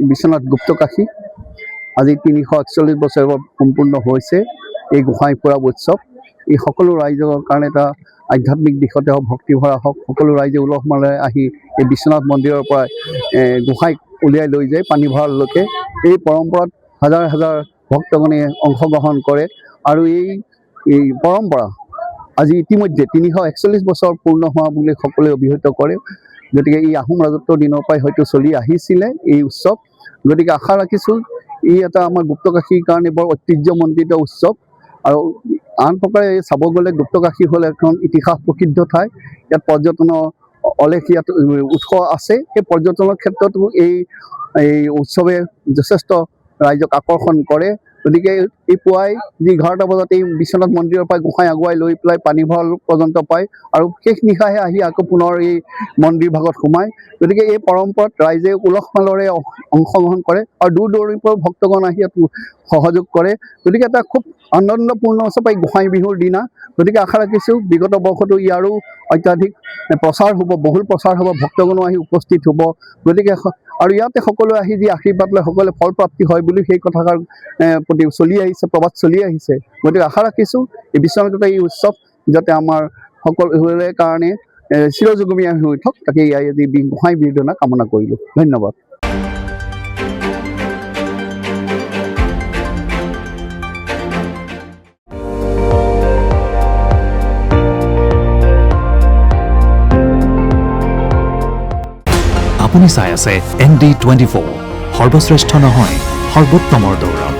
বিশ্বনাথ গুপ্তকাশী আজি 341 বছৰ সম্পূৰ্ণ হৈছে এই গোসাঁই ফুৰা উৎসৱ। এই সকলো ৰাইজৰ কাৰণে এটা আধ্যাত্মিক দিশতে হওক ভক্তিভৰা হওক সকলো ৰাইজে উলহ মালহেৰে আহি এই বিশ্বনাথ মন্দিৰৰ পৰা গোসাঁইক উলিয়াই লৈ যায় পানী ভঁৰাললৈকে। এই পৰম্পৰাত হাজাৰ হাজাৰ ভক্তগণে অংশগ্ৰহণ কৰে আৰু এই পৰম্পৰা আজি ইতিমধ্যে 341 বছৰ পূৰ্ণ হোৱা বুলি সকলোৱে অভিহিত কৰে। গতিকে এই আহোম ৰাজত্বৰ দিনৰ পৰাই হয়তো চলি আহিছিলে এই উৎসৱ। গতিকে আশা ৰাখিছোঁ ই এটা আমাৰ গুপ্তকাশীৰ কাৰণে বৰ ঐতিহ্যমণ্ডিত উৎসৱ। আৰু আন প্ৰকাৰে চাব গ'লে গুপ্তকাশী হ'ল এখন ইতিহাস প্ৰসিদ্ধ ঠাই। ইয়াত পৰ্যটনৰ অলেখ ইয়াত উৎস আছে। সেই পৰ্যটনৰ ক্ষেত্ৰতো এই উৎসৱে যথেষ্ট ৰাইজক আকৰ্ষণ কৰে। গতিকে এই পুৱাই যি 11টা বজাত এই বিশ্বনাথ মন্দিৰৰ পৰা গোসাঁই আগুৱাই লৈ পেলাই পানী ভঁৰাল পৰ্যন্ত পায় আৰু শেষ নিশাহে আহি আকৌ পুনৰ এই মন্দিৰ ভাগত সোমায়। গতিকে এই পৰম্পৰাত ৰাইজে উলহ মালহেৰে অংশগ্ৰহণ কৰে আৰু দূৰ দূৰণিৰ পৰা ভক্তগণ আহি ইয়াত সহযোগ কৰে। গতিকে এটা খুব আনন্দপূৰ্ণ উৎসৱ এই গোসাঁই বিহুৰ দিনা। গতিকে আশা ৰাখিছোঁ বিগত বৰ্ষতো ইয়াৰো অত্যাধিক প্ৰচাৰ হ'ব, বহুল প্ৰচাৰ হ'ব, ভক্তগণো আহি উপস্থিত হ'ব। গতিকে আৰু ইয়াতে সকলোৱে আহি যি আশীৰ্বাদ লয় সকলোৱে ফলপ্ৰাপ্তি হয় বুলি সেই কথাষাৰ প্ৰতি চলি আহিছে, প্ৰবাদ চলি আহিছে। গতিকে আশা ৰাখিছোঁ এই বিশ্বনাথত এই উৎসৱ যাতে আমাৰ সকলোৰে কাৰণে চিৰযুগমীয়া হৈ উঠক, তাকে আজি গোসাঁই বিহুৰ দিনা কামনা কৰিলোঁ। ধন্যবাদ। আপুনি চাই আছে ND24, সৰ্বশ্ৰেষ্ঠ নহয় সৰ্বোত্তমৰ দৌৰ।